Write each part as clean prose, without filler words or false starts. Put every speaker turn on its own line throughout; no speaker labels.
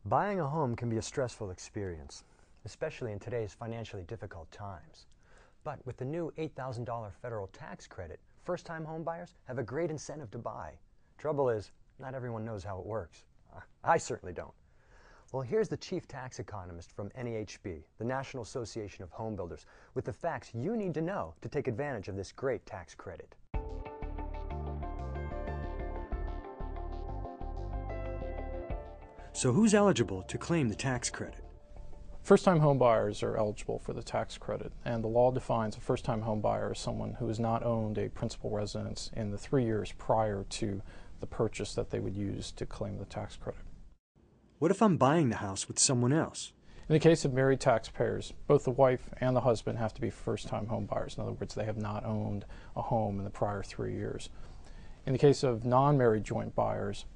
Buying a home can be a stressful experience, especially in today's financially difficult times. But with the new $8,000 federal tax credit, first-time home buyers have a great incentive to buy. Trouble is, not everyone knows how it works. I certainly don't. Well, here's the chief tax economist from NAHB, the National Association of Home Builders, with the facts you need to know to take advantage of this great tax credit. So who's eligible to claim the tax credit?
First-time home buyers are eligible for the tax credit, and the law defines a first-time home buyer as someone who has not owned a principal residence in the 3 years prior to the purchase that they would use to claim the tax credit.
What if I'm buying the house with someone else?
In the case of married taxpayers, both the wife and the husband have to be first-time home buyers. In other words, they have not owned a home in the prior 3 years. In the case of non-married joint buyers,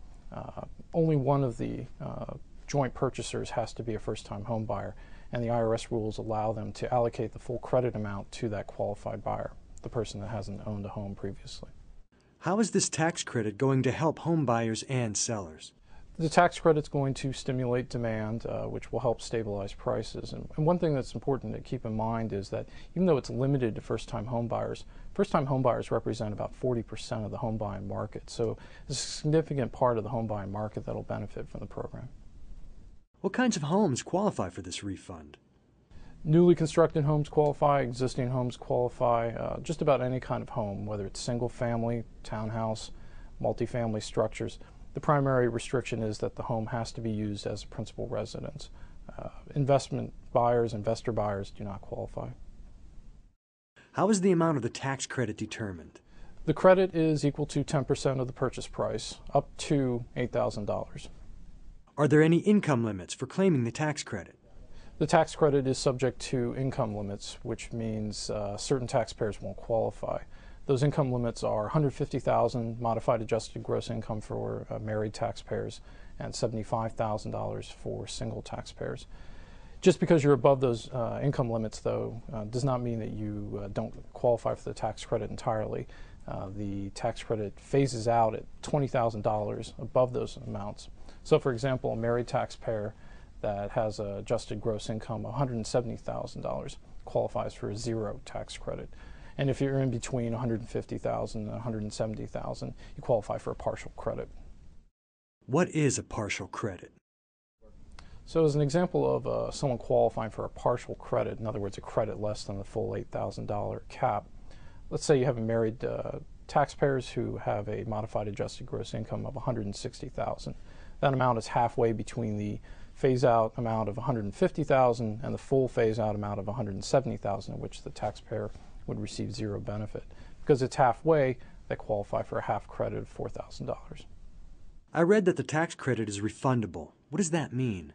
only one of the joint purchasers has to be a first-time home buyer, and the IRS rules allow them to allocate the full credit amount to that qualified buyer, the person that hasn't owned a home previously.
How is this tax credit going to help home buyers and sellers?
The tax credit's going to stimulate demand, which will help stabilize prices. And one thing that's important to keep in mind is that even though it's limited to first-time home buyers represent about 40% of the home buying market. So it's a significant part of the home buying market that'll benefit from the program.
What kinds of homes qualify for this refund?
Newly constructed homes qualify, existing homes qualify, just about any kind of home, whether it's single-family, townhouse, multifamily structures. The primary restriction is that the home has to be used as a principal residence. Investment buyers, investor buyers do not qualify.
How is the amount of the tax credit determined?
The credit is equal to 10% of the purchase price, up to $8,000.
Are there any income limits for claiming the tax credit?
The tax credit is subject to income limits, which means certain taxpayers won't qualify. Those income limits are $150,000 modified adjusted gross income for married taxpayers and $75,000 for single taxpayers. Just because you're above those income limits, though, does not mean that you don't qualify for the tax credit entirely. The tax credit phases out at $20,000 above those amounts. So, for example, a married taxpayer that has an adjusted gross income of $170,000 qualifies for a zero tax credit. And if you're in between $150,000 and $170,000, you qualify for a partial credit.
What is a partial credit?
So as an example of someone qualifying for a partial credit, in other words, a credit less than the full $8,000 cap, let's say you have married taxpayers who have a modified adjusted gross income of $160,000. That amount is halfway between the phase-out amount of $150,000 and the full phase-out amount of $170,000, in which the taxpayer would receive zero benefit. Because it's halfway, they qualify for a half credit of $4,000.
I read that the tax credit is refundable. What does that mean?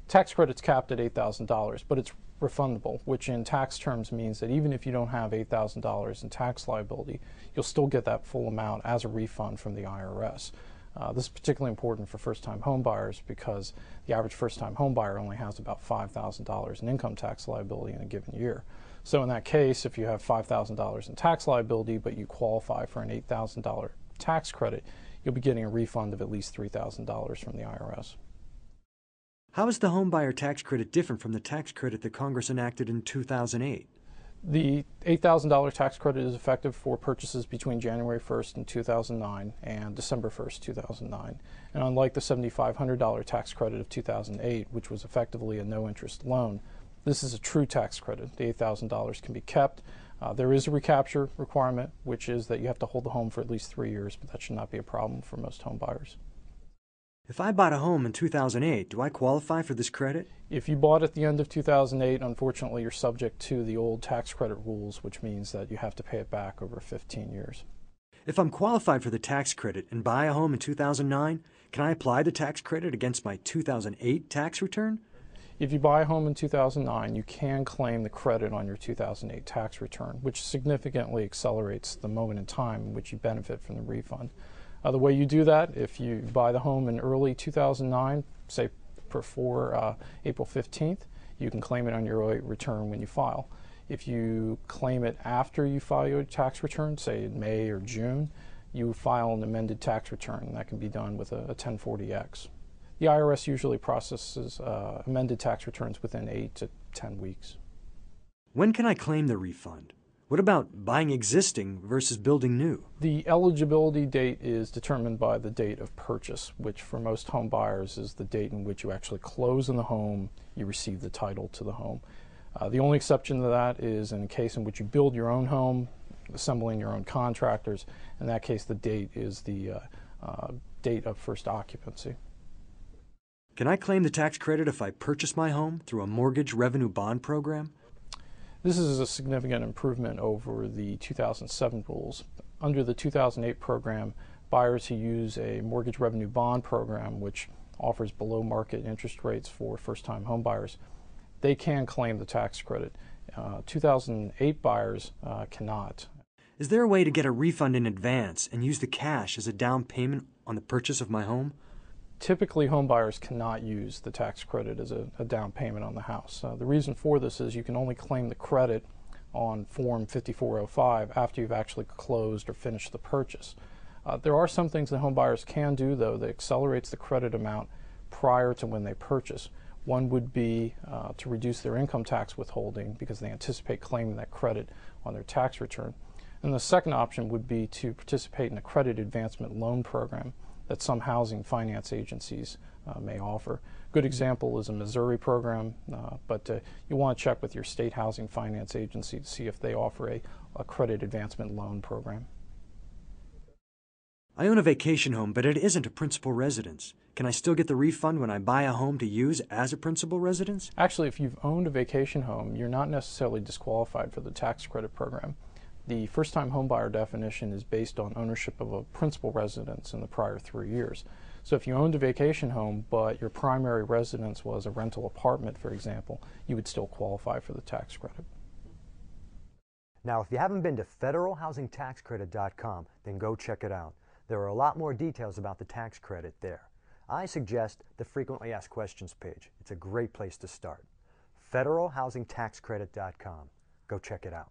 Tax credit's capped at $8,000, but it's refundable, which in tax terms means that even if you don't have $8,000 in tax liability, you'll still get that full amount as a refund from the IRS. This is particularly important for first-time home buyers because the average first-time home buyer only has about $5,000 in income tax liability in a given year. So in that case, if you have $5,000 in tax liability but you qualify for an $8,000 tax credit, you'll be getting a refund of at least $3,000 from the IRS.
How is the homebuyer tax credit different from the tax credit that Congress enacted in 2008?
The $8,000 tax credit is effective for purchases between January 1st in 2009 and December 1st, 2009. And unlike the $7,500 tax credit of 2008, which was effectively a no-interest loan, this is a true tax credit. The $8,000 can be kept. There is a recapture requirement, which is that you have to hold the home for at least 3 years, but that should not be a problem for most home buyers.
If I bought a home in 2008, do I qualify for this credit?
If you bought at the end of 2008, unfortunately, you're subject to the old tax credit rules, which means that you have to pay it back over 15 years.
If I'm qualified for the tax credit and buy a home in 2009, can I apply the tax credit against my 2008 tax return?
If you buy a home in 2009, you can claim the credit on your 2008 tax return, which significantly accelerates the moment in time in which you benefit from the refund. The way you do that, if you buy the home in early 2009, say before April 15th, you can claim it on your return when you file. If you claim it after you file your tax return, say in May or June, you file an amended tax return. That can be done with a 1040X. The IRS usually processes amended tax returns within 8 to 10 weeks.
When can I claim the refund? What about buying existing versus building new?
The eligibility date is determined by the date of purchase, which for most home buyers is the date in which you actually close on the home, you receive the title to the home. The only exception to that is in a case in which you build your own home, assembling your own contractors. In that case, the date is the date of first occupancy.
Can I claim the tax credit if I purchase my home through a mortgage revenue bond program?
This is a significant improvement over the 2007 rules. Under the 2008 program, buyers who use a mortgage revenue bond program, which offers below market interest rates for first-time home buyers, they can claim the tax credit. 2008 buyers cannot.
Is there a way to get a refund in advance and use the cash as a down payment on the purchase of my home?
Typically, home buyers cannot use the tax credit as a down payment on the house. The reason for this is you can only claim the credit on Form 5405 after you've actually closed or finished the purchase. There are some things that home buyers can do, though, that accelerates the credit amount prior to when they purchase. One would be to reduce their income tax withholding because they anticipate claiming that credit on their tax return. And the second option would be to participate in a credit advancement loan program that some housing finance agencies may offer. A good example is a Missouri program, but you want to check with your state housing finance agency to see if they offer a credit advancement loan program.
I own a vacation home, but it isn't a principal residence. Can I still get the refund when I buy a home to use as a principal residence?
Actually, if you've owned a vacation home, you're not necessarily disqualified for the tax credit program. The first-time homebuyer definition is based on ownership of a principal residence in the prior 3 years. So if you owned a vacation home, but your primary residence was a rental apartment, for example, you would still qualify for the tax credit.
Now, if you haven't been to federalhousingtaxcredit.com, then go check it out. There are a lot more details about the tax credit there. I suggest the Frequently Asked Questions page. It's a great place to start. federalhousingtaxcredit.com. Go check it out.